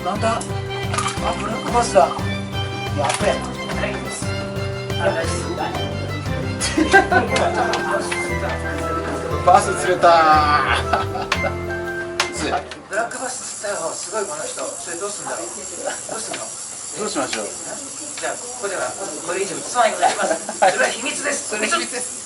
なんだ、あ、ブラックバスだ。やっべえ。バス釣れたー。ブラックバス釣ったよ。すごいこの人。それどうすんだろう。どうすんの。どうしましょう。じゃあここではこれ以上伝わります。それは秘密です。それ秘密です。